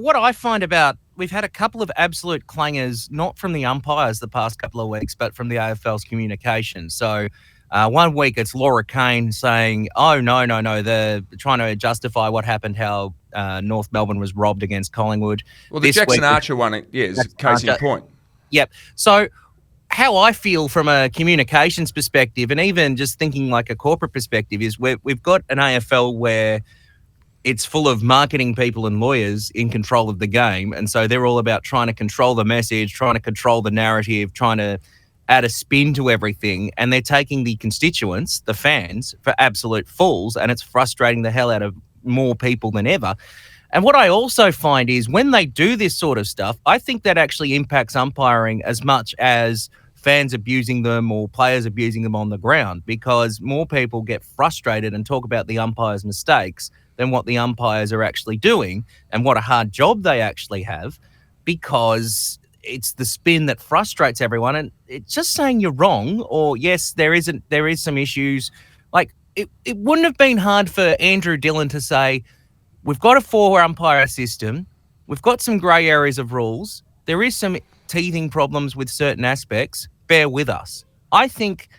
what I find about, we've had a couple of absolute clangers, not from the umpires the past couple of weeks, but from the AFL's communication. So 1 week it's Laura Kane saying, oh, no, they're trying to justify what happened, how North Melbourne was robbed against Collingwood. Well, the Jackson Archer one, is a case in point. Yep. So how I feel from a communications perspective, and even just thinking like a corporate perspective, is we've got an AFL where it's full of marketing people and lawyers in control of the game. And so they're all about trying to control the message, trying to control the narrative, trying to add a spin to everything. And they're taking the constituents, the fans, for absolute fools. And it's frustrating the hell out of more people than ever. And what I also find is when they do this sort of stuff, I think that actually impacts umpiring as much as fans abusing them or players abusing them on the ground, because more people get frustrated and talk about the umpires' mistakes than what the umpires are actually doing and what a hard job they actually have, because it's the spin that frustrates everyone. And it's just saying you're wrong, or yes, there is some issues. Like it wouldn't have been hard for Andrew Dillon to say, we've got a 4-umpire system, we've got some grey areas of rules, there is some teething problems with certain aspects, bear with us. I think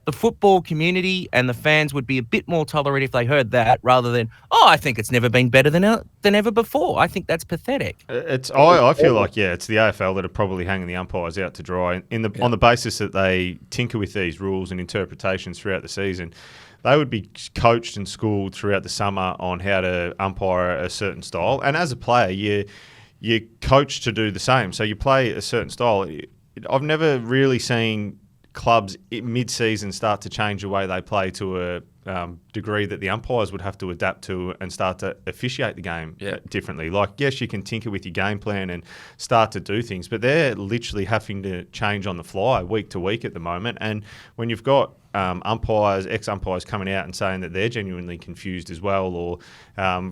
the football community and the fans would be a bit more tolerant if they heard that, rather than, I think it's never been better than ever before. I think that's pathetic. I feel like, it's the AFL that are probably hanging the umpires out to dry on the basis that they tinker with these rules and interpretations throughout the season. They would be coached and schooled throughout the summer on how to umpire a certain style. And as a player, you're coached to do the same. So you play a certain style. I've never really seen clubs mid-season start to change the way they play to a degree that the umpires would have to adapt to and start to officiate the game differently. Like, yes, you can tinker with your game plan and start to do things, but they're literally having to change on the fly week to week at the moment. And when you've got ex-umpires coming out and saying that they're genuinely confused as well, or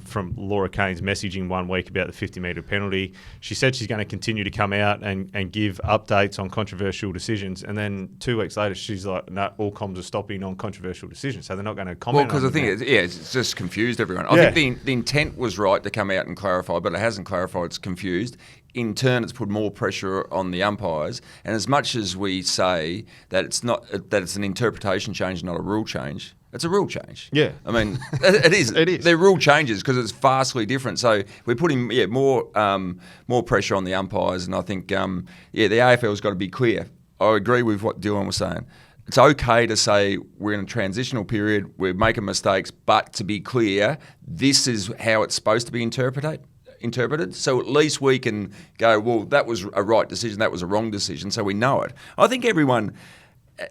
from Laura Kane's messaging 1 week about the 50-metre penalty, she said she's going to continue to come out and give updates on controversial decisions, and then 2 weeks later she's like, no, all comms are stopping on controversial decisions, so they're not going to comment. Well, because I think it's just confused everyone. I think the intent was right to come out and clarify, but it hasn't clarified, it's confused. In turn, it's put more pressure on the umpires. And as much as we say that it's an interpretation change, not a rule change, it's a rule change. Yeah, I mean, it is. It is. They're rule changes because it's vastly different. So we're putting more pressure on the umpires, and I think the AFL's got to be clear. I agree with what Dylan was saying. It's okay to say we're in a transitional period, we're making mistakes, but to be clear, this is how it's supposed to be interpreted. So at least we can go, well, that was a right decision, that was a wrong decision, so we know it. I think everyone,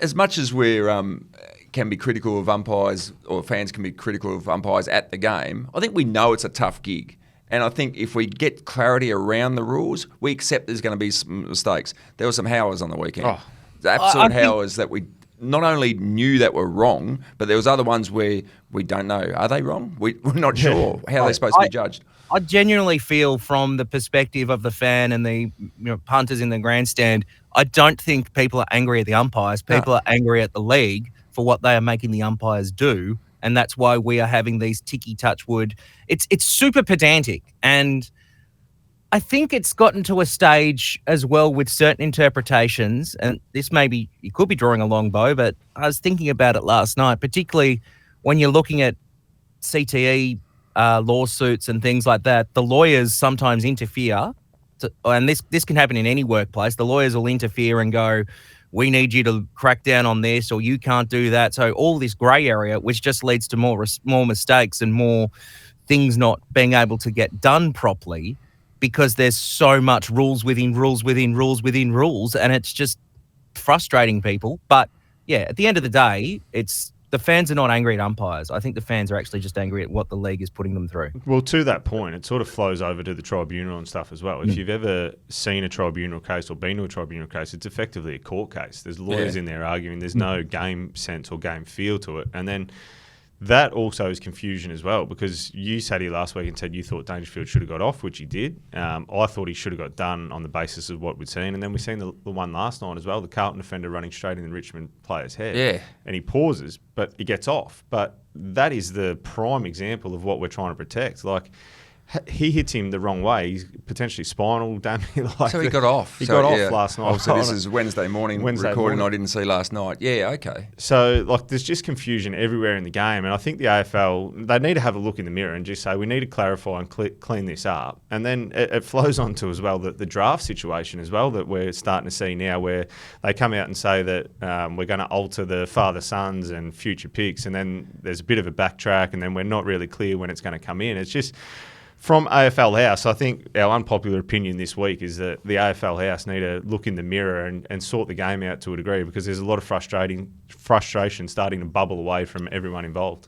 as much as we can be critical of umpires, or fans can be critical of umpires at the game, I think we know it's a tough gig. And I think if we get clarity around the rules, we accept there's going to be some mistakes. There were some howlers on the weekend. The absolute howlers that we not only knew that were wrong, but there was other ones where we don't know. Are they wrong? We're not sure how they're supposed to be judged. I genuinely feel, from the perspective of the fan and the punters in the grandstand, I don't think people are angry at the umpires. People are angry at the league for what they are making the umpires do, and that's why we are having these ticky touch wood. It's super pedantic, and I think it's gotten to a stage as well with certain interpretations, and this maybe you could be drawing a long bow, but I was thinking about it last night, particularly when you're looking at CTE lawsuits and things like that. The lawyers sometimes interfere, and this can happen in any workplace. The lawyers will interfere and go, we need you to crack down on this, or you can't do that. So all this grey area, which just leads to more mistakes and more things not being able to get done properly, because there's so much rules within rules within rules within rules, and it's just frustrating people. But yeah, at the end of the day, the fans are not angry at umpires. I think the fans are actually just angry at what the league is putting them through. Well, to that point, it sort of flows over to the tribunal and stuff as well. If you've ever seen a tribunal case or been to a tribunal case, it's effectively a court case. There's lawyers in there arguing. There's no game sense or game feel to it. And then that also is confusion as well, because you sat here last week and said you thought Dangerfield should have got off, which he did. I thought he should have got done on the basis of what we'd seen. And then we've seen the one last night as well, the Carlton defender running straight in the Richmond player's head. Yeah. And he pauses, but he gets off. But that is the prime example of what we're trying to protect. Like, he hits him the wrong way. He's potentially spinal damage. So he got off. He got off last night. Oh, so this is Wednesday morning recording. I didn't see last night. Yeah, okay. So there's just confusion everywhere in the game, and I think the AFL, they need to have a look in the mirror and just say we need to clarify and clean this up. And then it flows on to as well the draft situation as well that we're starting to see now, where they come out and say that we're going to alter the father-sons and future picks, and then there's a bit of a backtrack, and then we're not really clear when it's going to come in. It's just from AFL House, I think our unpopular opinion this week is that the AFL House need to look in the mirror and sort the game out to a degree, because there's a lot of frustration starting to bubble away from everyone involved.